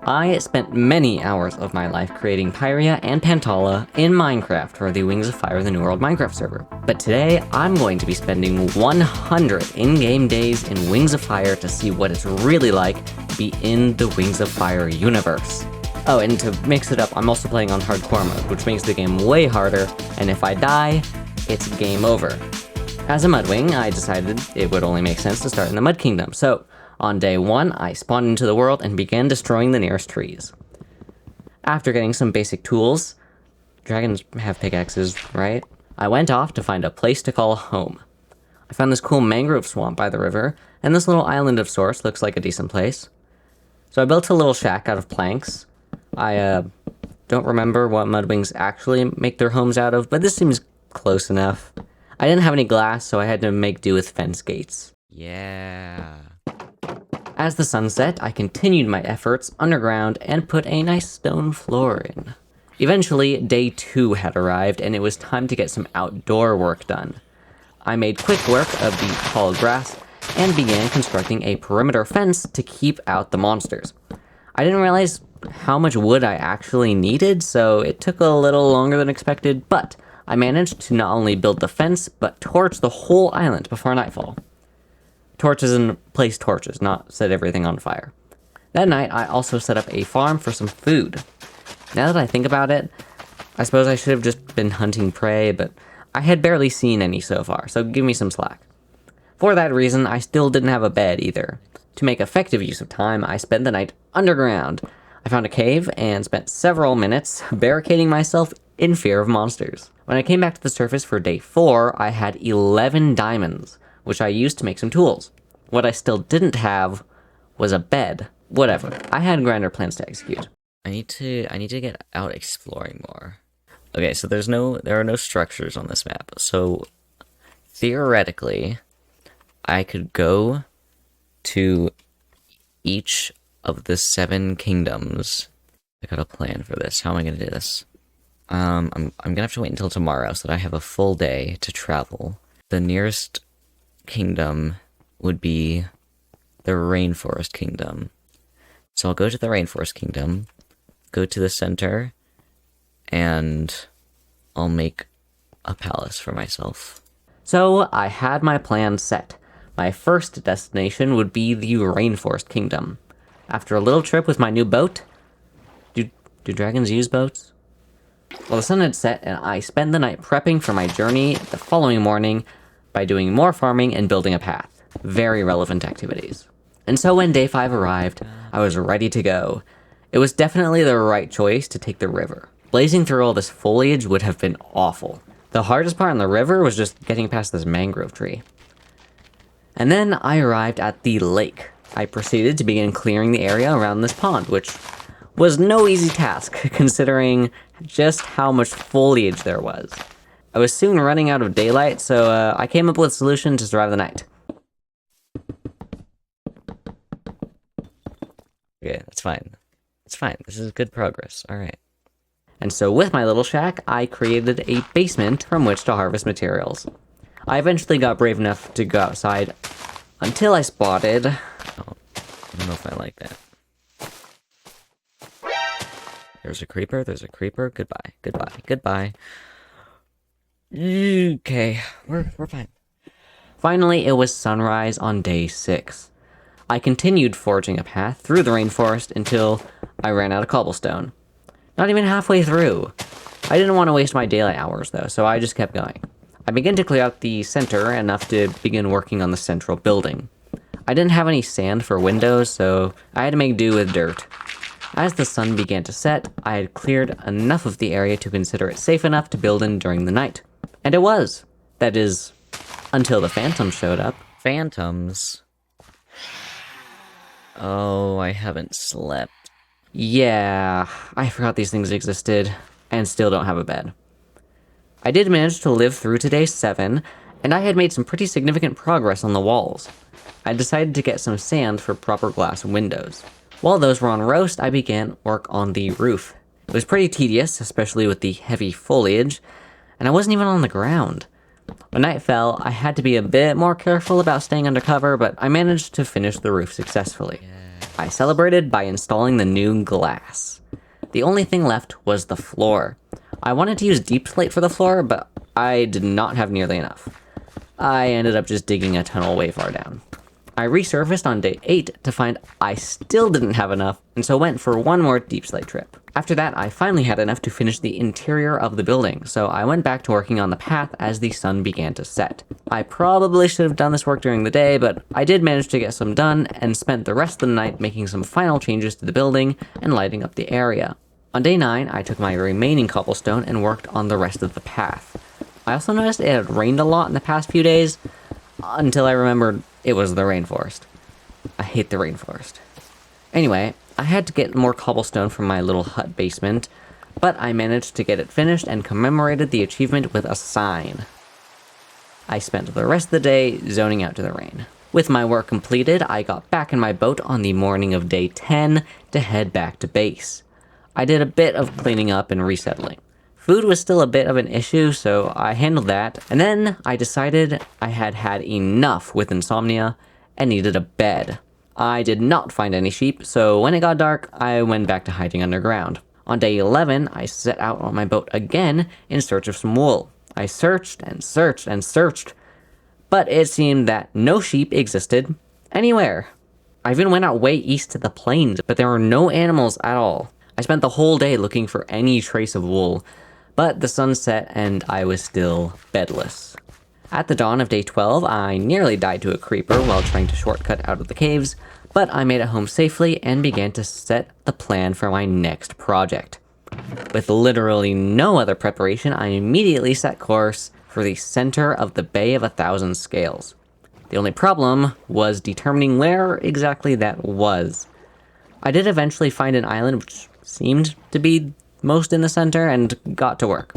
I spent many hours of my life creating Pyria and Pantala in Minecraft for the Wings of Fire the New World Minecraft server. But today, I'm going to be spending 100 in-game days in Wings of Fire to see what it's really like to be in the Wings of Fire universe. Oh, and to mix it up, I'm also playing on hardcore mode, which makes the game way harder, and if I die, it's game over. As a Mudwing, I decided it would only make sense to start in the Mud Kingdom, so on day 1, I spawned into the world and began destroying the nearest trees. After getting some basic tools, dragons have pickaxes, right? I went off to find a place to call home. I found this cool mangrove swamp by the river, and this little island of sorts looks like a decent place. So I built a little shack out of planks. I don't remember what Mudwings actually make their homes out of, but this seems close enough. I didn't have any glass, so I had to make do with fence gates. Yeah. As the sun set, I continued my efforts underground and put a nice stone floor in. Eventually, day 2 had arrived, and it was time to get some outdoor work done. I made quick work of the tall grass and began constructing a perimeter fence to keep out the monsters. I didn't realize how much wood I actually needed, so it took a little longer than expected, but I managed to not only build the fence, but torch the whole island before nightfall. Torches and place torches, not set everything on fire. That night, I also set up a farm for some food. Now that I think about it, I suppose I should have just been hunting prey, but I had barely seen any so far, so give me some slack. For that reason, I still didn't have a bed either. To make effective use of time, I spent the night underground. I found a cave and spent several minutes barricading myself in fear of monsters. When I came back to the surface for day 4, I had 11 diamonds, which I used to make some tools. What I still didn't have was a bed. Whatever. I had grander plans to execute. I need to get out exploring more. Okay, so there are no structures on this map. So theoretically, I could go to each of the 7 kingdoms. I got a plan for this. How am I gonna do this? I'm gonna have to wait until tomorrow so that I have a full day to travel. The nearest kingdom would be the Rainforest Kingdom. So I'll go to the Rainforest Kingdom, go to the center, and I'll make a palace for myself. So I had my plan set. My first destination would be the Rainforest Kingdom. After a little trip with my new boat... Do dragons use boats? Well, the sun had set, and I spent the night prepping for my journey the following morning by doing more farming and building a path. Very relevant activities. And so when day 5 arrived, I was ready to go. It was definitely the right choice to take the river. Blazing through all this foliage would have been awful. The hardest part on the river was just getting past this mangrove tree. And then I arrived at the lake. I proceeded to begin clearing the area around this pond, which was no easy task, considering just how much foliage there was. I was soon running out of daylight, so I came up with a solution to survive the night. Okay, that's fine. It's fine. This is good progress. Alright. And so with my little shack, I created a basement from which to harvest materials. I eventually got brave enough to go outside until I spotted... Oh, I don't know if I like that. There's a creeper. Goodbye. Goodbye. Okay, we're fine. Finally, it was sunrise on day 6. I continued forging a path through the rainforest until I ran out of cobblestone. Not even halfway through. I didn't want to waste my daylight hours though, so I just kept going. I began to clear out the center enough to begin working on the central building. I didn't have any sand for windows, so I had to make do with dirt. As the sun began to set, I had cleared enough of the area to consider it safe enough to build in during the night. And it was. That is, until the phantoms showed up. Phantoms? Oh, I haven't slept. Yeah, I forgot these things existed, and still don't have a bed. I did manage to live through to day 7, and I had made some pretty significant progress on the walls. I decided to get some sand for proper glass windows. While those were on roast, I began work on the roof. It was pretty tedious, especially with the heavy foliage, and I wasn't even on the ground. When night fell, I had to be a bit more careful about staying under cover, but I managed to finish the roof successfully. I celebrated by installing the new glass. The only thing left was the floor. I wanted to use deep slate for the floor, but I did not have nearly enough. I ended up just digging a tunnel way far down. I resurfaced on day 8 to find I still didn't have enough, and so went for one more deep slate trip. After that, I finally had enough to finish the interior of the building, so I went back to working on the path as the sun began to set. I probably should have done this work during the day, but I did manage to get some done, and spent the rest of the night making some final changes to the building and lighting up the area. On day 9, I took my remaining cobblestone and worked on the rest of the path. I also noticed it had rained a lot in the past few days, until I remembered it was the rainforest. I hate the rainforest. Anyway, I had to get more cobblestone from my little hut basement, but I managed to get it finished and commemorated the achievement with a sign. I spent the rest of the day zoning out to the rain. With my work completed, I got back in my boat on the morning of day 10 to head back to base. I did a bit of cleaning up and resettling. Food was still a bit of an issue, so I handled that, and then I decided I had had enough with insomnia and needed a bed. I did not find any sheep, so when it got dark, I went back to hiding underground. On day 11, I set out on my boat again in search of some wool. I searched and searched and searched, but it seemed that no sheep existed anywhere. I even went out way east to the plains, but there were no animals at all. I spent the whole day looking for any trace of wool, but the sun set and I was still bedless. At the dawn of day 12, I nearly died to a creeper while trying to shortcut out of the caves, but I made it home safely and began to set the plan for my next project. With literally no other preparation, I immediately set course for the center of the Bay of 1,000 Scales. The only problem was determining where exactly that was. I did eventually find an island which seemed to be most in the center and got to work.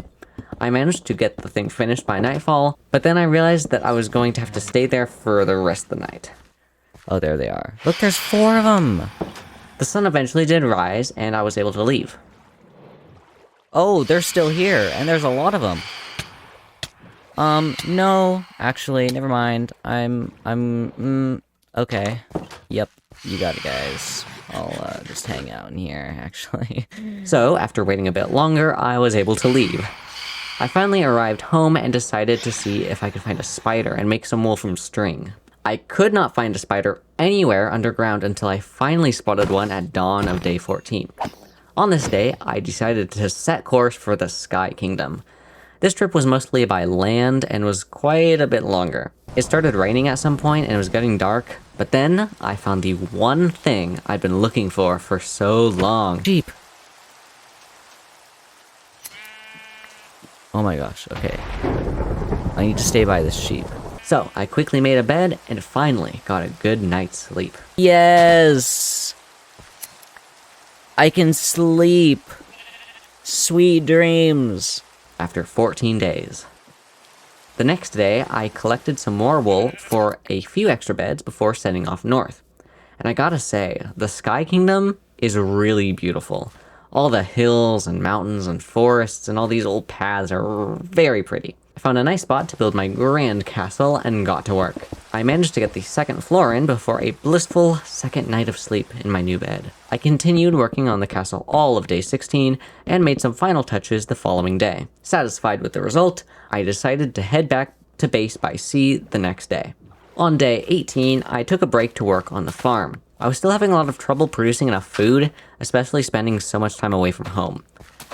I managed to get the thing finished by nightfall, but then I realized that I was going to have to stay there for the rest of the night. Oh, there they are. Look, there's 4 of them! The sun eventually did rise, and I was able to leave. Oh, they're still here, and there's a lot of them. No, actually, never mind. Okay. Yep, you got it, guys. I'll, just hang out in here, actually. So, after waiting a bit longer, I was able to leave. I finally arrived home and decided to see if I could find a spider and make some wool from string. I could not find a spider anywhere underground until I finally spotted one at dawn of day 14. On this day, I decided to set course for the Sky Kingdom. This trip was mostly by land and was quite a bit longer. It started raining at some point and it was getting dark, but then I found the one thing I'd been looking for so long. Sheep! Oh my gosh, okay. I need to stay by this sheep. So, I quickly made a bed and finally got a good night's sleep. Yes! I can sleep! Sweet dreams! After 14 days. The next day, I collected some more wool for a few extra beds before setting off north. And I gotta say, the Sky Kingdom is really beautiful. All the hills and mountains and forests and all these old paths are very pretty. I found a nice spot to build my grand castle and got to work. I managed to get the second floor in before a blissful second night of sleep in my new bed. I continued working on the castle all of day 16 and made some final touches the following day. Satisfied with the result, I decided to head back to base by sea the next day. On day 18, I took a break to work on the farm. I was still having a lot of trouble producing enough food, especially spending so much time away from home.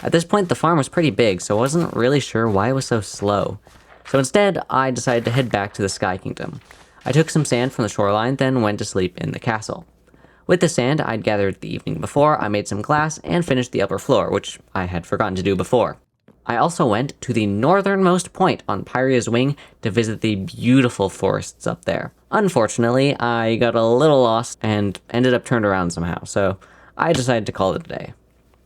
At this point, the farm was pretty big, so I wasn't really sure why it was so slow. So instead, I decided to head back to the Sky Kingdom. I took some sand from the shoreline, then went to sleep in the castle. With the sand I'd gathered the evening before, I made some glass and finished the upper floor, which I had forgotten to do before. I also went to the northernmost point on Pyria's Wing to visit the beautiful forests up there. Unfortunately, I got a little lost and ended up turned around somehow, so I decided to call it a day.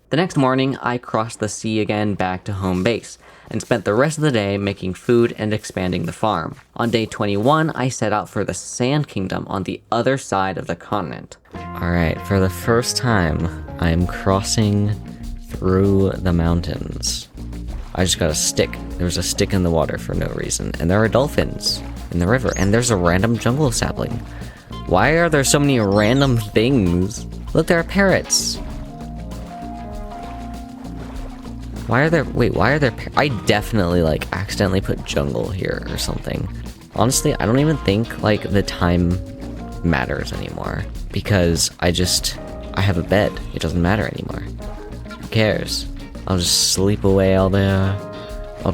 The next morning, I crossed the sea again back to home base, and spent the rest of the day making food and expanding the farm. On day 21, I set out for the Sand Kingdom on the other side of the continent. Alright, for the first time, I'm crossing through the mountains. I just got a stick. There was a stick in the water for no reason, and there are dolphins in the river, and there's a random jungle sapling. Why are there so many random things? Look, there are parrots. Why are there I definitely, like, accidentally put jungle here or something. Honestly, I don't even think, like, the time matters anymore. Because I have a bed. It doesn't matter anymore. Who cares? I'll just sleep away all the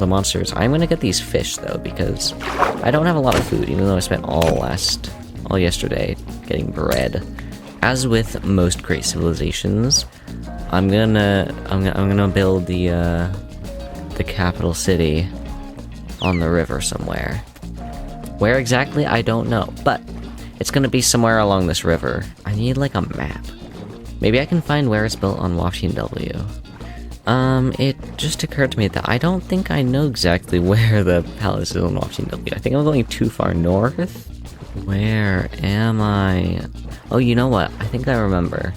monsters. I'm gonna get these fish, though, because I don't have a lot of food, even though I spent all yesterday getting bread. As with most great civilizations, I'm gonna build the capital city on the river somewhere. Where exactly, I don't know, but it's gonna be somewhere along this river. I need, like, a map. Maybe I can find where it's built on Washington W. It just occurred to me that I don't think I know exactly where the palace is on Washington W. I think I'm going too far north. Where am I? Oh, you know what? I think I remember.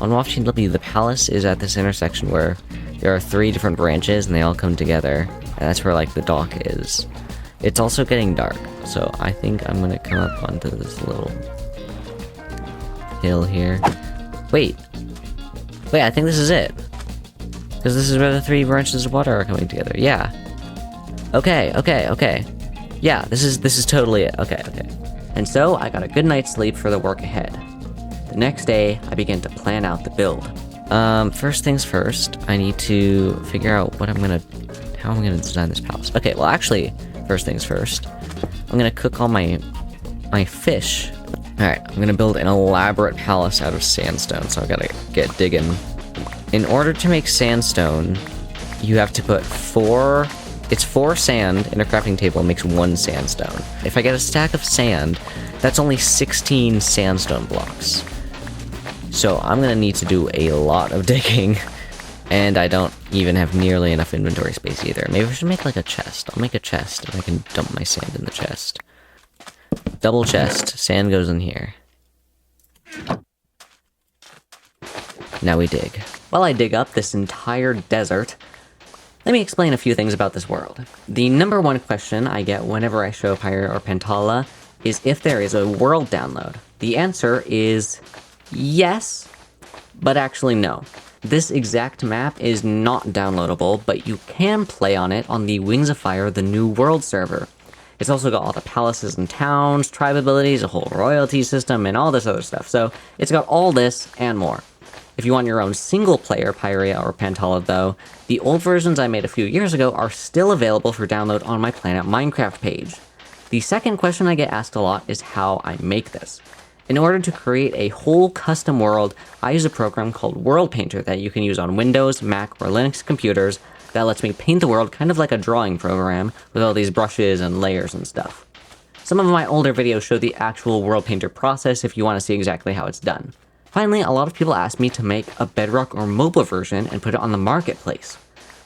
On Washington W, the palace is at this intersection where there are 3 different branches and they all come together. And that's where, like, the dock is. It's also getting dark, so I think I'm gonna come up onto this little hill here. Wait, I think this is it. Because this is where the 3 branches of water are coming together. Yeah. Okay. Yeah, this is totally it. Okay. And so I got a good night's sleep for the work ahead. The next day, I began to plan out the build. First things first, I need to figure out how I'm gonna design this palace. Okay, well, actually, first things first, I'm gonna cook all my fish. Alright, I'm gonna build an elaborate palace out of sandstone, so I gotta get digging. In order to make sandstone, you have to put 4 sand in a crafting table makes 1 sandstone. If I get a stack of sand, that's only 16 sandstone blocks. So I'm gonna need to do a lot of digging, and I don't even have nearly enough inventory space either. Maybe I should make, like, a chest. I'll make a chest, and I can dump my sand in the chest. Double chest. Sand goes in here. Now we dig. While I dig up this entire desert, let me explain a few things about this world. The number 1 question I get whenever I show Pyre or Pantala is if there is a world download. The answer is yes, but actually no. This exact map is not downloadable, but you can play on it on the Wings of Fire, the New World server. It's also got all the palaces and towns, tribe abilities, a whole royalty system, and all this other stuff. So it's got all this and more. If you want your own single-player Pyria or Pantala, though, the old versions I made a few years ago are still available for download on my Planet Minecraft page. The second question I get asked a lot is how I make this. In order to create a whole custom world, I use a program called World Painter that you can use on Windows, Mac, or Linux computers that lets me paint the world kind of like a drawing program with all these brushes and layers and stuff. Some of my older videos show the actual World Painter process if you want to see exactly how it's done. Finally, a lot of people ask me to make a Bedrock or mobile version and put it on the marketplace.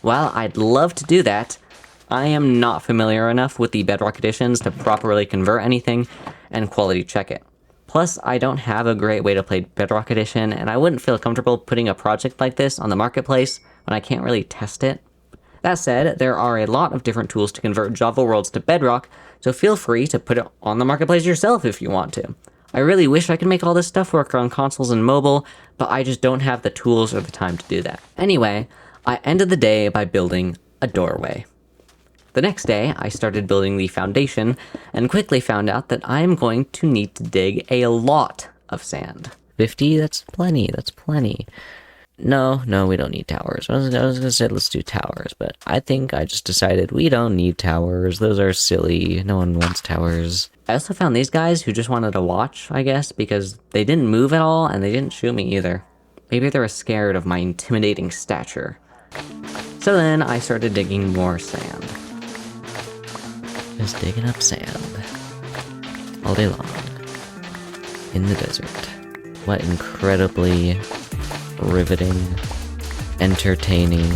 While I'd love to do that, I am not familiar enough with the Bedrock editions to properly convert anything and quality check it. Plus, I don't have a great way to play Bedrock Edition, and I wouldn't feel comfortable putting a project like this on the marketplace when I can't really test it. That said, there are a lot of different tools to convert Java worlds to Bedrock, so feel free to put it on the marketplace yourself if you want to. I really wish I could make all this stuff work on consoles and mobile, but I just don't have the tools or the time to do that. Anyway, I ended the day by building a doorway. The next day, I started building the foundation, and quickly found out that I'm going to need to dig a lot of sand. 50? That's plenty. No, we don't need towers. I was gonna say let's do towers, but I think I just decided we don't need towers. Those are silly. No one wants towers. I also found these guys who just wanted to watch, I guess, because they didn't move at all and they didn't shoot me either. Maybe they were scared of my intimidating stature. So then I started digging more sand. Just digging up sand. All day long. In the desert. What incredibly riveting, entertaining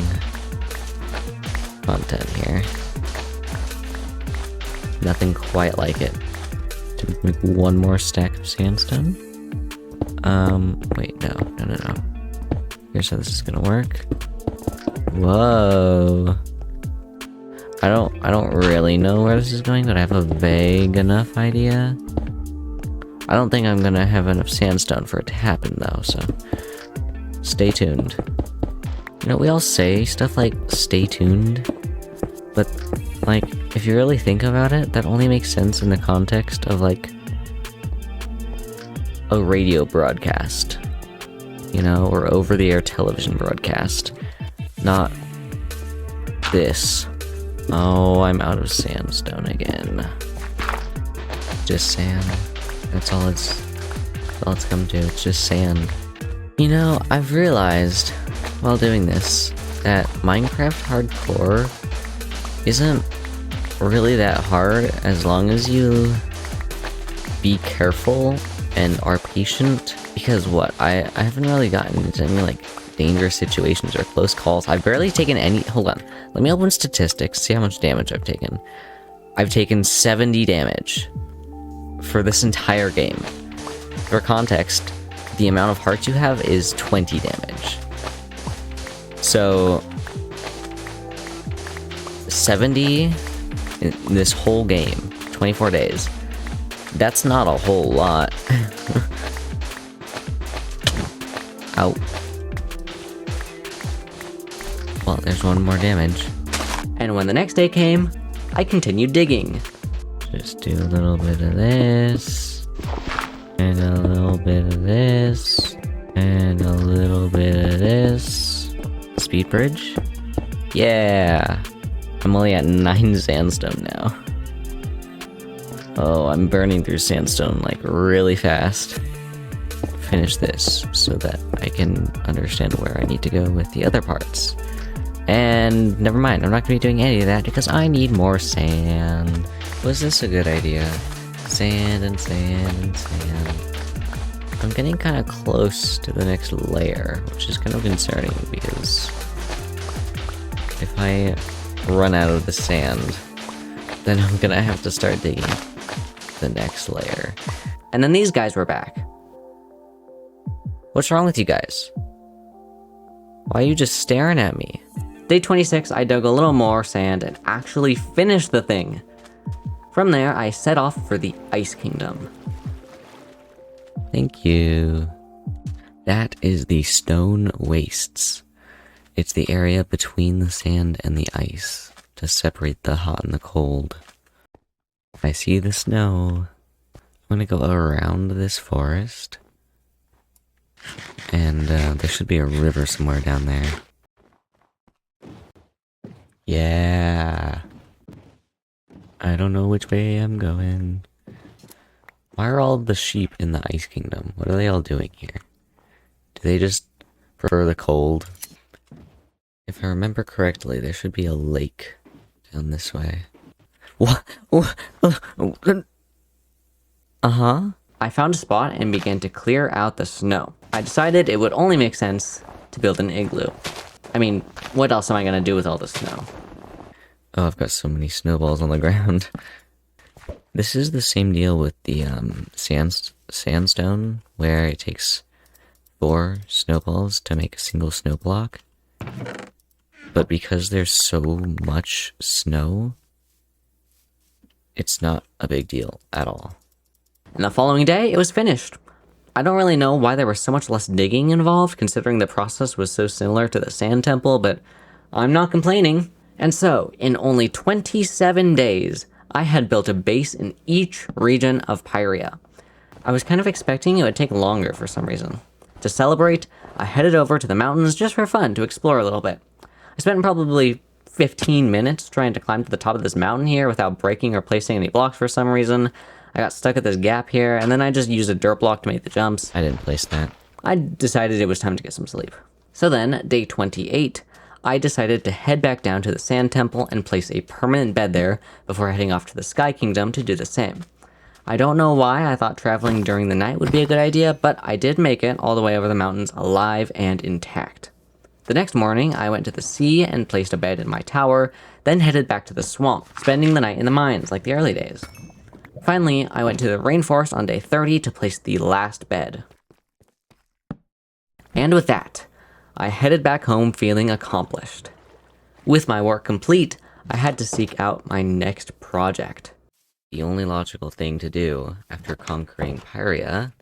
content here. Nothing quite like it. To make 1 more stack of sandstone? Wait, no. Here's how this is gonna work. Whoa. I don't really know where this is going, but I have a vague enough idea. I don't think I'm gonna have enough sandstone for it to happen though, so stay tuned. You know, we all say stuff like stay tuned, but like, if you really think about it, that only makes sense in the context of like a radio broadcast, you know, or over-the-air television broadcast, not this. Oh, I'm out of sandstone again. Just sand. That's all it's come to. It's just sand. You know, I've realized while doing this that Minecraft Hardcore isn't really that hard as long as you be careful and are patient. Because what? I haven't really gotten into any like dangerous situations or close calls. I've barely taken any. Hold on. Let me open statistics, see how much damage I've taken. I've taken 70 damage for this entire game. For context, the amount of hearts you have is 20 damage. So 70 in this whole game, 24 days. That's not a whole lot. Ow. Well, there's one more damage. And when the next day came, I continued digging. Just do a little bit of this, and a little bit of this, and a little bit of this. Speed bridge? Yeah! I'm only at 9 sandstone now. Oh, I'm burning through sandstone like really fast. Finish this so that I can understand where I need to go with the other parts. And never mind, I'm not going to be doing any of that because I need more sand. Was this a good idea? Sand and sand and sand. I'm getting kind of close to the next layer, which is kind of concerning because if I run out of the sand, then I'm gonna have to start digging the next layer. And then these guys were back. What's wrong with you guys? Why are you just staring at me? Day 26, I dug a little more sand and actually finished the thing. From there, I set off for the Ice Kingdom. Thank you. That is the Stone Wastes. It's the area between the sand and the ice to separate the hot and the cold. I see the snow. I'm gonna go around this forest. And there should be a river somewhere down there. Yeah. I don't know which way I'm going. Why are all the sheep in the Ice Kingdom? What are they all doing here? Do they just prefer the cold? If I remember correctly, there should be a lake down this way. What? Uh-huh. I found a spot and began to clear out the snow. I decided it would only make sense to build an igloo. I mean, what else am I gonna do with all the snow? Oh, I've got so many snowballs on the ground. This is the same deal with the sandstone, where it takes 4 snowballs to make a single snow block. But because there's so much snow, it's not a big deal at all. And the following day, it was finished. I don't really know why there was so much less digging involved, considering the process was so similar to the sand temple, but I'm not complaining. And so, in only 27 days, I had built a base in each region of Pyria. I was kind of expecting it would take longer for some reason. To celebrate, I headed over to the mountains just for fun to explore a little bit. I spent probably 15 minutes trying to climb to the top of this mountain here without breaking or placing any blocks for some reason. I got stuck at this gap here, and then I just used a dirt block to make the jumps. I didn't place that. I decided it was time to get some sleep. So then, day 28, I decided to head back down to the Sand Temple and place a permanent bed there before heading off to the Sky Kingdom to do the same. I don't know why I thought traveling during the night would be a good idea, but I did make it all the way over the mountains alive and intact. The next morning, I went to the sea and placed a bed in my tower, then headed back to the swamp, spending the night in the mines like the early days. Finally, I went to the Rainforest on day 30 to place the last bed. And with that, I headed back home feeling accomplished. With my work complete, I had to seek out my next project. the only logical thing to do after conquering Pyria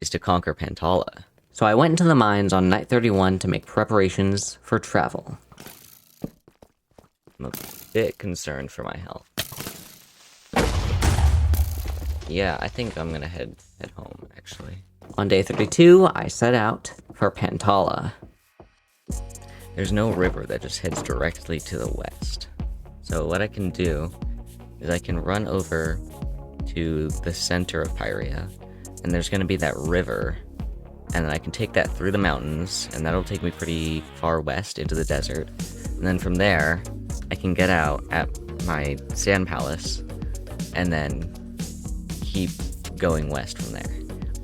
is to conquer Pantala. So I went into the mines on night 31 to make preparations for travel. I'm a bit concerned for my health. Yeah, I think I'm gonna head home, actually. On day 32, I set out for Pantala. There's no river that just heads directly to the west. So what I can do is I can run over to the center of Pyria, and there's gonna be that river, and then I can take that through the mountains, and that'll take me pretty far west into the desert. And then from there, I can get out at my sand palace, and then keep going west from there.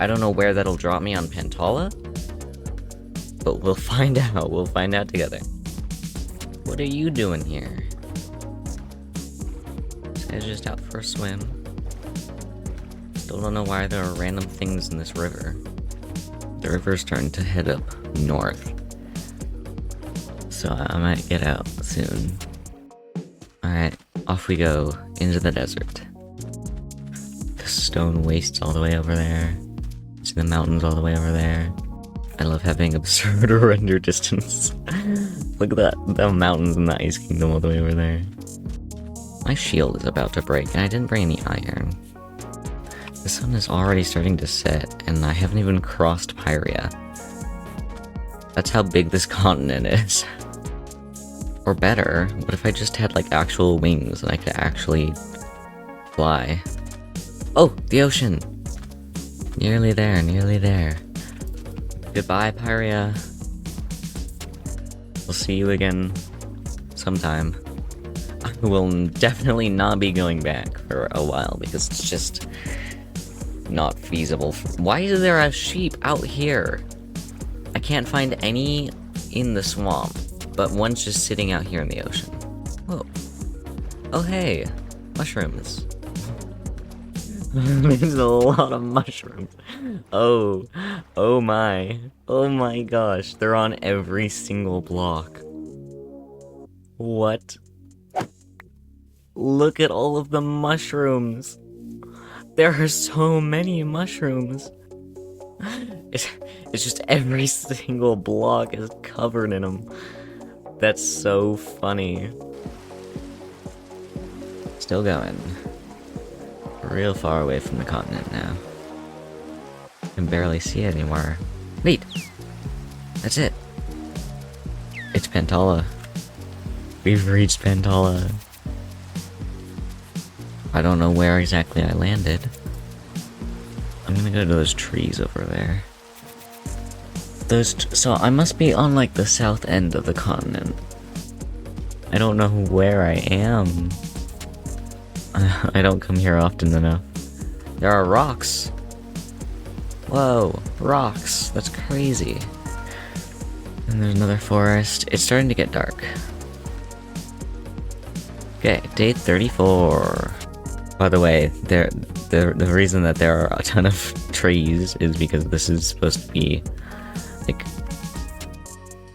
I don't know where that'll drop me on Pantala, but we'll find out. We'll find out together. What are you doing here? This guy's just out for a swim. Still don't know why there are random things in this river. The river's starting to head up north, so I might get out soon. Alright, off we go into the desert. The stone wastes all the way over there. See the mountains all the way over there. I love having absurd render distance. Look at that, the mountains in the Ice Kingdom all the way over there. My shield is about to break, and I didn't bring any iron. The sun is already starting to set, and I haven't even crossed Pyria. That's how big this continent is. Or better, what if I just had like actual wings and I could actually fly? Oh, the ocean! Nearly there, nearly there. Goodbye, Pyria. We'll see you again sometime. I will definitely not be going back for a while because it's just not feasible. Why is there a sheep out here? I can't find any in the swamp, but one's just sitting out here in the ocean. Whoa. Oh hey, mushrooms. There's a lot of mushrooms. Oh my gosh, they're on every single block. What? Look at all of the mushrooms. There are so many mushrooms. It's just every single block is covered in them. That's so funny. Still going. Real far away from the continent now. Can barely see it anymore. Wait! That's it. It's Pantala. We've reached Pantala. I don't know where exactly I landed. I'm gonna go to those trees over there. So I must be on like the south end of the continent. I don't know where I am. I don't come here often enough. There are rocks. Whoa, rocks. That's crazy. And there's another forest. It's starting to get dark. Okay, day 34. By the way, the reason that there are a ton of trees is because this is supposed to be like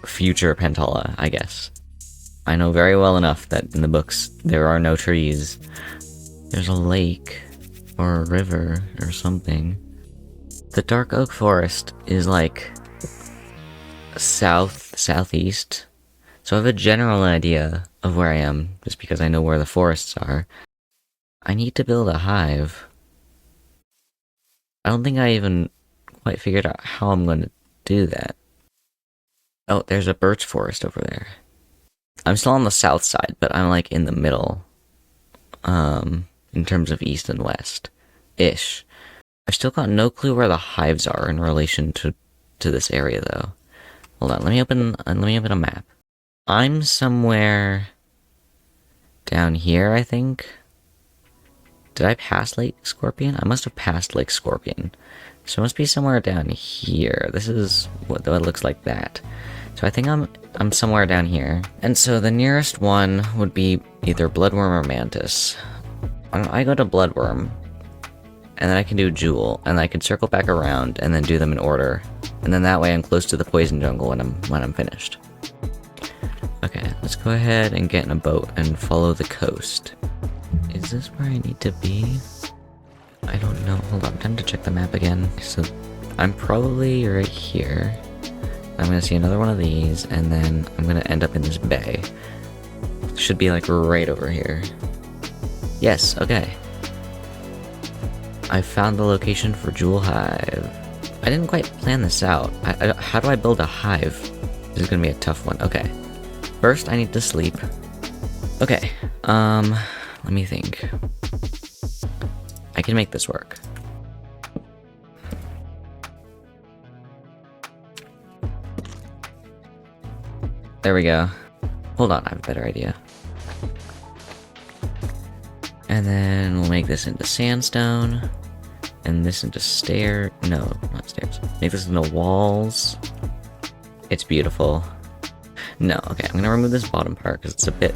future Pantala, I guess. I know very well enough that in the books there are no trees. There's a lake or a river or something. The dark oak forest is like southeast. So I have a general idea of where I am just because I know where the forests are. I need to build a hive. I don't think I even quite figured out how I'm going to do that. Oh, there's a birch forest over there. I'm still on the south side, but I'm like in the middle. In terms of east and west-ish. I've still got no clue where the hives are in relation to this area though. Hold on, let me open a map. I'm somewhere down here, I think. Did I pass Lake Scorpion? I must have passed Lake Scorpion. So it must be somewhere down here. This is what it looks like that. So I think I'm somewhere down here. And so the nearest one would be either Bloodworm or Mantis. I go to Bloodworm, and then I can do Jewel, and then I can circle back around and then do them in order. And then that way I'm close to the poison jungle when I'm finished. Okay, let's go ahead and get in a boat and follow the coast. Is this where I need to be? I don't know. Hold on, time to check the map again. So, I'm probably right here. I'm gonna see another one of these, and then I'm gonna end up in this bay. Should be like right over here. Yes, okay. I found the location for Jewel Hive. I didn't quite plan this out. How do I build a hive? This is gonna be a tough one. Okay. First, I need to sleep. Okay, let me think. I can make this work. There we go. Hold on, I have a better idea. And then we'll make this into sandstone. And this into no, not stairs. Make this into walls. It's beautiful. No, okay, I'm gonna remove this bottom part because it's a bit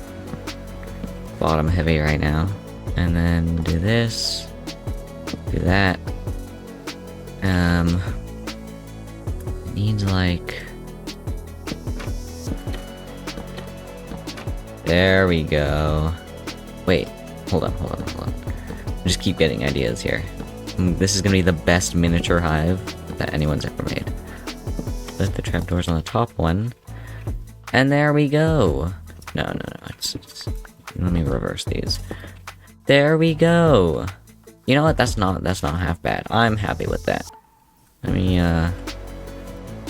bottom heavy right now. And then do this. Do that. Needs like... There we go. Wait, hold on. I just keep getting ideas here. This is gonna be the best miniature hive that anyone's ever made. Put the trapdoors on the top one. And there we go. No. Let me reverse these. There we go. You know what? That's not half bad. I'm happy with that. Let me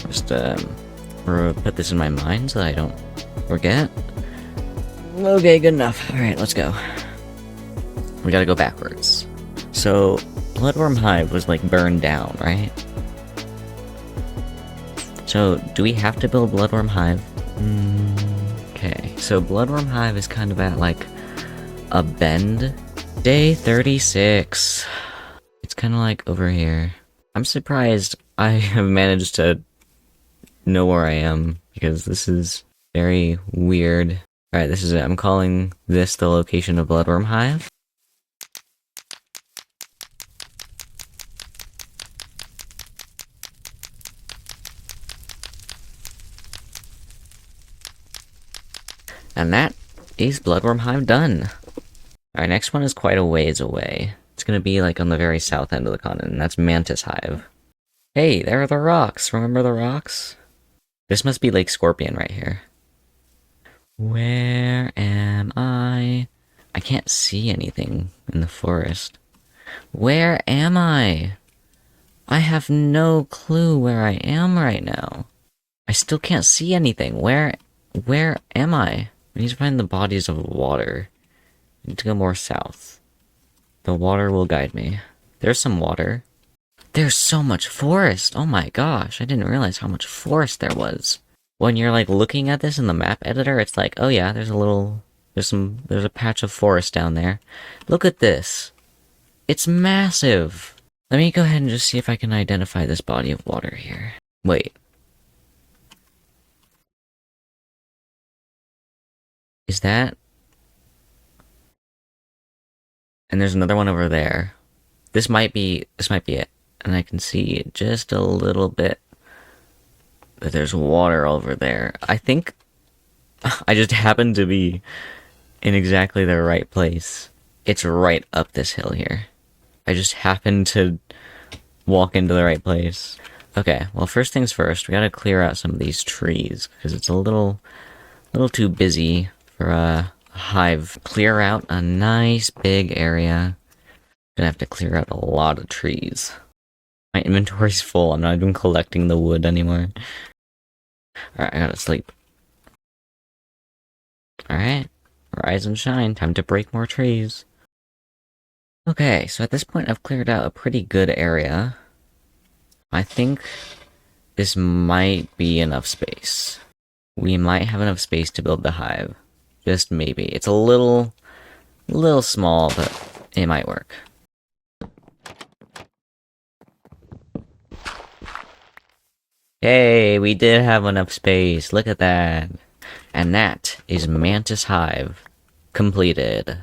just put this in my mind so that I don't forget. Okay, good enough. Alright, let's go. We gotta go backwards. So, Bloodworm Hive was like burned down, right? So, do we have to build Bloodworm Hive? Okay, so Bloodworm Hive is kind of at like a bend. Day 36. It's kind of like over here. I'm surprised I have managed to know where I am because this is very weird. Alright, this is it. I'm calling this the location of Bloodworm Hive. And that is Bloodworm Hive done. Our next one is quite a ways away. It's gonna be like on the very south end of the continent, and that's Mantis Hive. Hey, there are the rocks! Remember the rocks? This must be Lake Scorpion right here. Where am I? I can't see anything in the forest. Where am I? I have no clue where I am right now. I still can't see anything. Where am I? I need to find the bodies of water. I need to go more south. The water will guide me. There's some water. There's so much forest! Oh my gosh, I didn't realize how much forest there was. When you're like looking at this in the map editor, it's like, oh yeah, there's a patch of forest down there. Look at this. It's massive! Let me go ahead and just see if I can identify this body of water here. Wait. Is that? And there's another one over there. This might be it. And I can see just a little bit that there's water over there. I think I just happened to be in exactly the right place. It's right up this hill here. I just happened to walk into the right place. Okay, well first things first, we gotta clear out some of these trees, because it's a little too busy for a hive. Clear out a nice big area. Gonna have to clear out a lot of trees. My inventory's full, I'm not even collecting the wood anymore. Alright, I gotta sleep. Alright, rise and shine, time to break more trees. Okay, so at this point I've cleared out a pretty good area. I think this might be enough space. We might have enough space to build the hive. Just maybe. It's a little small, but it might work. Hey, we did have enough space. Look at that. And that is Mantis Hive completed.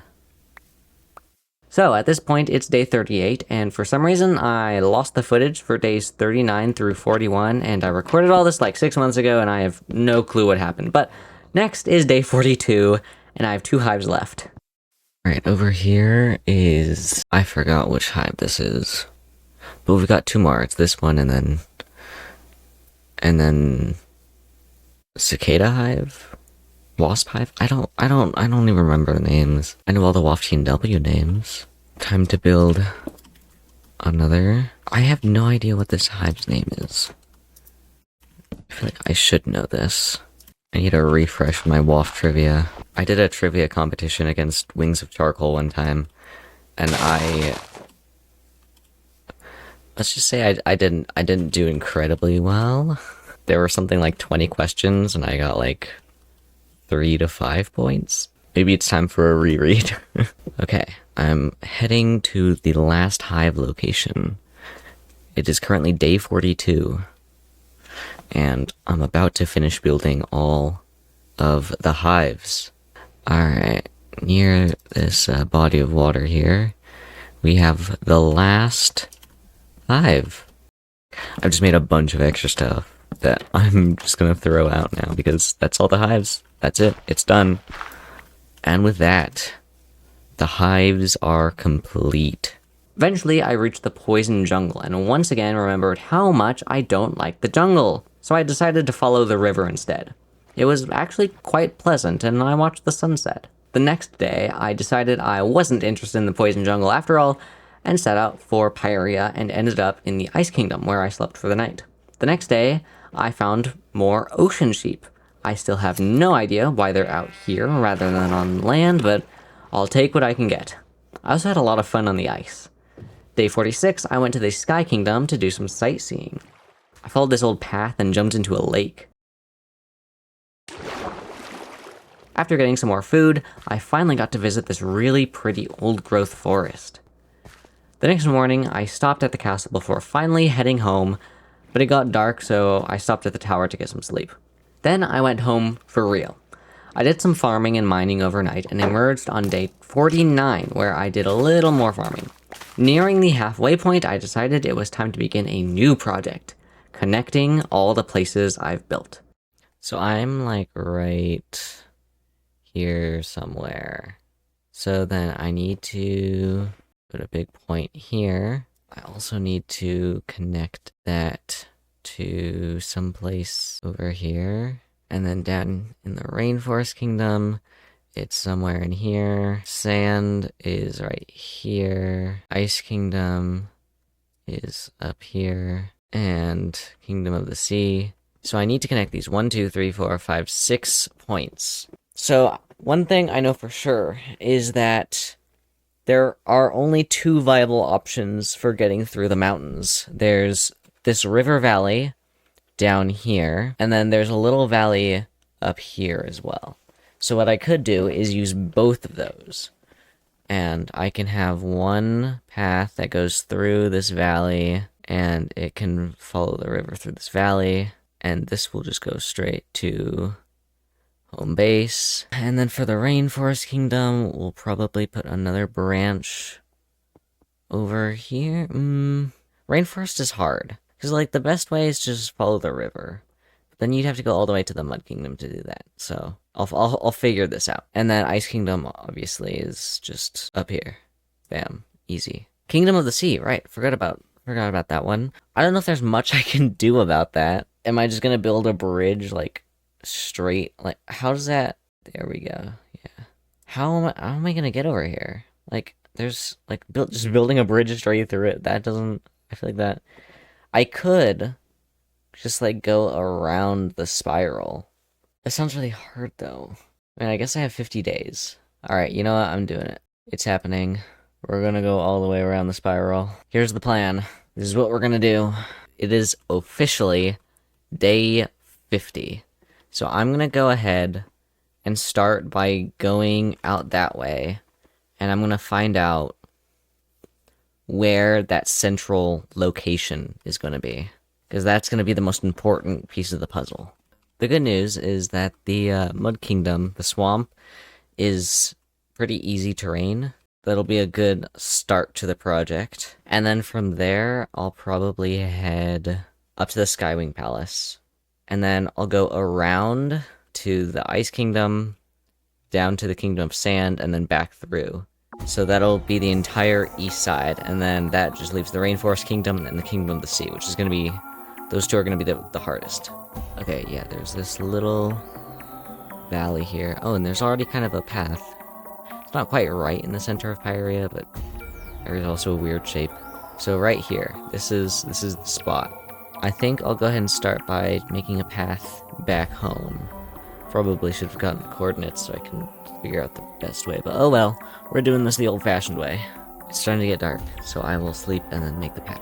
So at this point, it's day 38, and for some reason, I lost the footage for days 39 through 41, and I recorded all this like 6 months ago, and I have no clue what happened. But next is day 42, and I have 2 hives left. Alright, over here is... I forgot which hive this is. But we've got two more. It's this one and then... And then... Cicada hive? Wasp hive? I don't even remember the names. I know all the Waftian W names. Time to build another. I have no idea what this hive's name is. I feel like I should know this. I need to refresh my WAF trivia. I did a trivia competition against Wings of Charcoal one time, and let's just say I didn't do incredibly well. There were something like 20 questions, and I got like 3 to 5 points. Maybe it's time for a reread. Okay, I'm heading to the last hive location. It is currently day 42. And I'm about to finish building all of the hives. Alright, near this body of water here, we have the last hive. I've just made a bunch of extra stuff that I'm just gonna throw out now because that's all the hives. That's it. It's done. And with that, the hives are complete. Eventually, I reached the poison jungle and once again remembered how much I don't like the jungle. So I decided to follow the river instead. It was actually quite pleasant and I watched the sunset. The next day, I decided I wasn't interested in the poison jungle after all and set out for Pyria and ended up in the Ice Kingdom where I slept for the night. The next day, I found more ocean sheep. I still have no idea why they're out here rather than on land, but I'll take what I can get. I also had a lot of fun on the ice. Day 46, I went to the Sky Kingdom to do some sightseeing. I followed this old path and jumped into a lake. After getting some more food, I finally got to visit this really pretty old-growth forest. The next morning, I stopped at the castle before finally heading home, but it got dark, so I stopped at the tower to get some sleep. Then I went home for real. I did some farming and mining overnight and emerged on day 49, where I did a little more farming. Nearing the halfway point, I decided it was time to begin a new project, connecting all the places I've built. So I'm like right here somewhere. So then I need to put a big point here. I also need to connect that to someplace over here. And then down in the Rainforest Kingdom, it's somewhere in here. Sand is right here. Ice Kingdom is up here. And Kingdom of the Sea. So I need to connect these 1, 2, 3, 4, 5, 6 points. So one thing I know for sure is that there are only 2 viable options for getting through the mountains. There's this river valley down here, and then there's a little valley up here as well. So what I could do is use both of those. And I can have one path that goes through this valley, and it can follow the river through this valley, and this will just go straight to home base. And then for the Rainforest Kingdom, we'll probably put another branch over here. Rainforest is hard. Because, like, the best way is to just follow the river. But then you'd have to go all the way to the Mud Kingdom to do that. So, I'll figure this out. And then Ice Kingdom, obviously, is just up here. Bam. Easy. Kingdom of the Sea, right. Forgot about that one. I don't know if there's much I can do about that. Am I just gonna build a bridge, like, straight? Like, how does that... There we go. Yeah. How am I gonna get over here? Like, there's, like, just building a bridge straight through it. That doesn't... I feel like that... I could just, like, go around the spiral. That sounds really hard, though. I mean, I guess I have 50 days. Alright, you know what? I'm doing it. It's happening. We're gonna go all the way around the spiral. Here's the plan. This is what we're gonna do. It is officially day 50. So I'm gonna go ahead and start by going out that way. And I'm gonna find out where that central location is going to be, because that's going to be the most important piece of the puzzle. The good news is that the Mud Kingdom, the swamp, is pretty easy terrain. That'll be a good start to the project. And then from there, I'll probably head up to the Skywing Palace. And then I'll go around to the Ice Kingdom, down to the Kingdom of Sand, and then back through. So that'll be the entire east side, and then that just leaves the Rainforest Kingdom and the Kingdom of the Sea, which is going to be... Those two are going to be the hardest. Okay, yeah, there's this little valley here. Oh, and there's already kind of a path. It's not quite right in the center of Pyria, but there's also a weird shape. So right here, this is the spot. I think I'll go ahead and start by making a path back home. Probably should have gotten the coordinates so I can figure out the best way, but oh well, we're doing this the old-fashioned way. It's starting to get dark, so I will sleep and then make the path.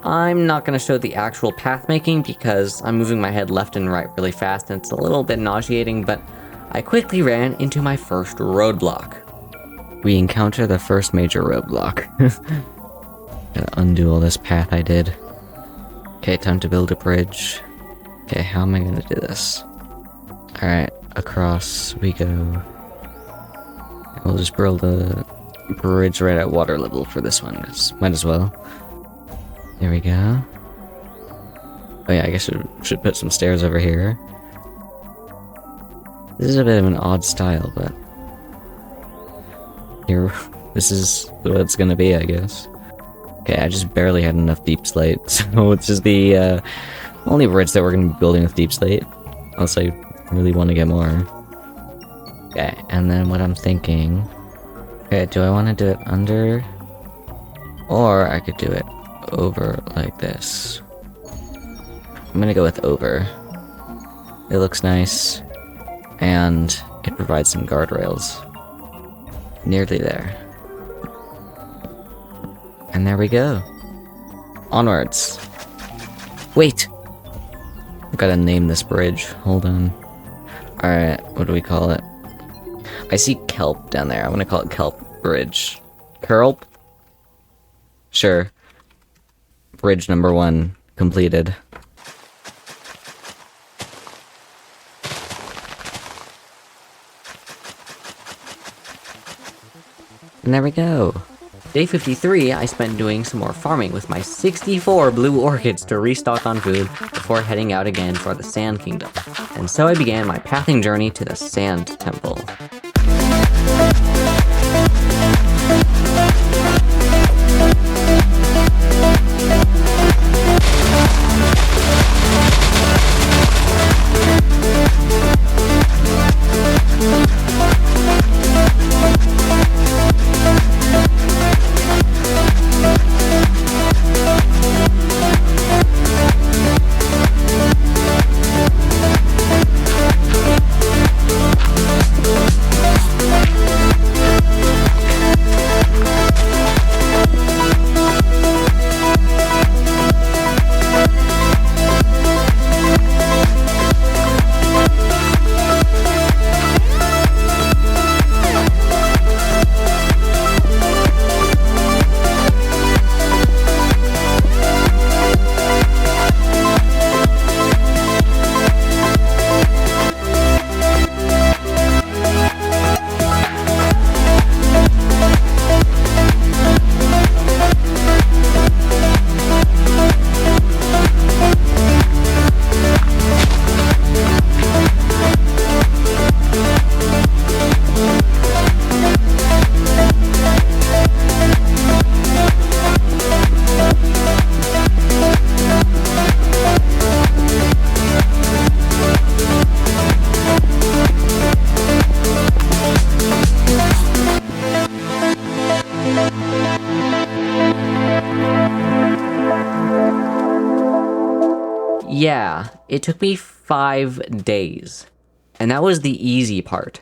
I'm not going to show the actual path making because I'm moving my head left and right really fast and it's a little bit nauseating, but I quickly ran into my first roadblock. We encounter the first major roadblock. Gotta undo all this path I did. Okay, time to build a bridge. Okay, how am I gonna do this? Alright, across we go. We'll just build a bridge right at water level for this one. Might as well. There we go. Oh yeah, I guess I should put some stairs over here. This is a bit of an odd style, but... Here, this is what it's gonna be, I guess. Okay, I just barely had enough deep slate, so it's just the only bridge that we're gonna be building with deep slate. Unless I really want to get more. Okay, and then what I'm thinking... Okay, do I want to do it under? Or I could do it over like this. I'm gonna go with over. It looks nice, and it provides some guardrails. Nearly there. And there we go. Onwards. Wait! I've gotta name this bridge. Hold on. Alright, what do we call it? I see kelp down there. I'm gonna call it Kelp Bridge. Kelp? Sure. Bridge number 1 completed. And there we go. Day 53, I spent doing some more farming with my 64 blue orchids to restock on food before heading out again for the Sand Kingdom. And so I began my pathing journey to the Sand Temple. Yeah, it took me 5 days. And that was the easy part.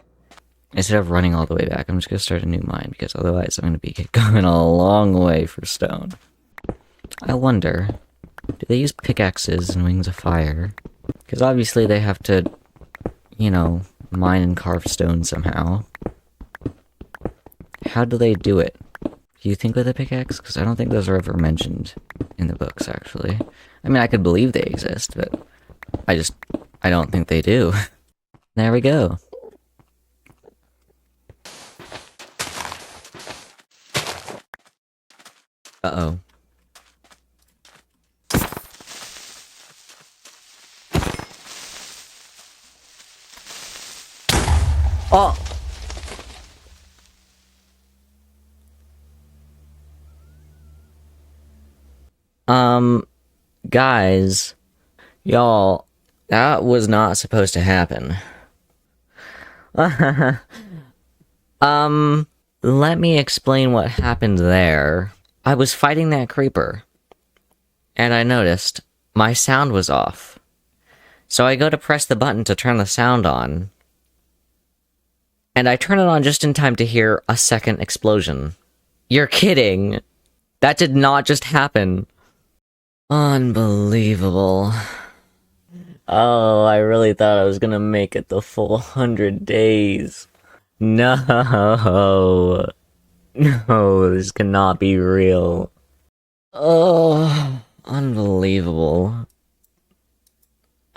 Instead of running all the way back, I'm just gonna start a new mine, because otherwise I'm gonna be going a long way for stone. I wonder, do they use pickaxes and wings of fire? Because obviously they have to, you know, mine and carve stone somehow. How do they do it? Do you think with a pickaxe? Because I don't think those are ever mentioned in the books, actually. I mean, I could believe they exist, but I don't think they do. There we go. Uh-oh. Oh! Guys, y'all, that was not supposed to happen. Let me explain what happened there. I was fighting that creeper, and I noticed my sound was off. So I go to press the button to turn the sound on, and I turn it on just in time to hear a second explosion. You're kidding! That did not just happen. Unbelievable. Oh, I really thought I was gonna make it the full 100 days. No. No, this cannot be real. Oh, unbelievable.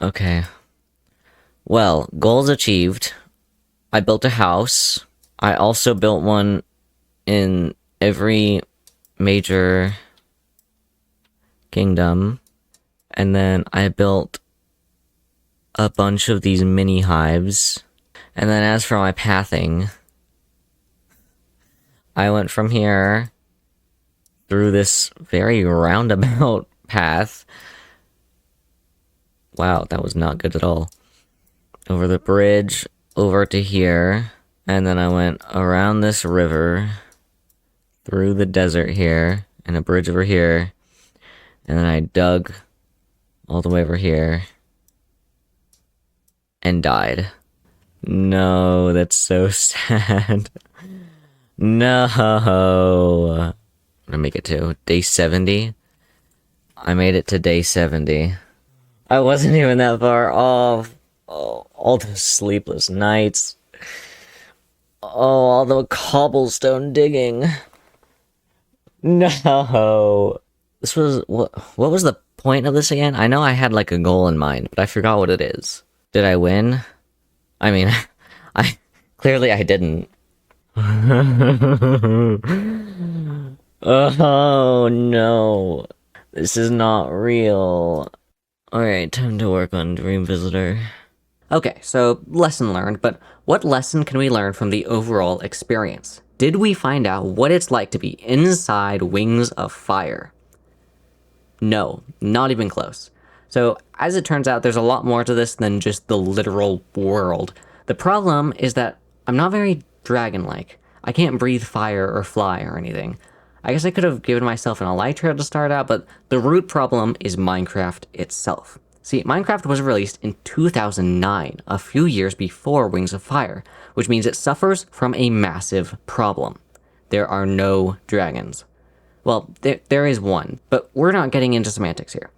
Okay. Well, goals achieved. I built a house. I also built one in every major kingdom. And then I built a bunch of these mini hives. And then as for my pathing, I went from here through this very roundabout path. Wow, that was not good at all. Over the bridge, over to here, and then I went around this river, through the desert here, and a bridge over here, and then I dug all the way over here, and died. No, that's so sad. No. I'm gonna make it to day 70. I made it to day 70. I wasn't even that far off. Oh, all those sleepless nights. Oh, all the cobblestone digging. No. This was... What was the point of this again? I know I had like a goal in mind, but I forgot what it is. Did I win? I mean, clearly I didn't. Oh no. This is not real. Alright, time to work on Dream Visitor. Okay, so lesson learned, but what lesson can we learn from the overall experience? Did we find out what it's like to be inside Wings of Fire? No, not even close. So, as it turns out, there's a lot more to this than just the literal world. The problem is that I'm not very dragon-like. I can't breathe fire or fly or anything. I guess I could have given myself an elytra to start out, but the root problem is Minecraft itself. See, Minecraft was released in 2009, a few years before Wings of Fire, which means it suffers from a massive problem. There are no dragons. Well, there is one, but we're not getting into semantics here.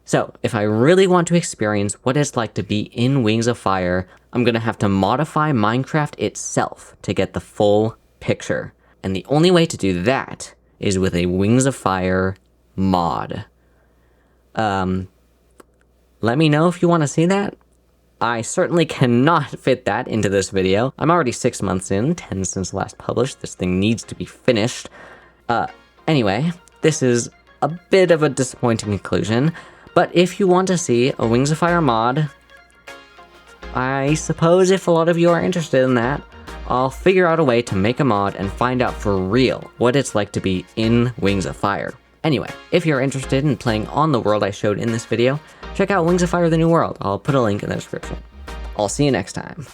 So, if I really want to experience what it's like to be in Wings of Fire, I'm gonna have to modify Minecraft itself to get the full picture. And the only way to do that is with a Wings of Fire mod. Let me know if you want to see that. I certainly cannot fit that into this video. I'm already 6 months in, 10 since last published. This thing needs to be finished. Anyway, this is a bit of a disappointing conclusion, but if you want to see a Wings of Fire mod, I suppose if a lot of you are interested in that, I'll figure out a way to make a mod and find out for real what it's like to be in Wings of Fire. Anyway, if you're interested in playing on the world I showed in this video, check out Wings of Fire: The New World. I'll put a link in the description. I'll see you next time.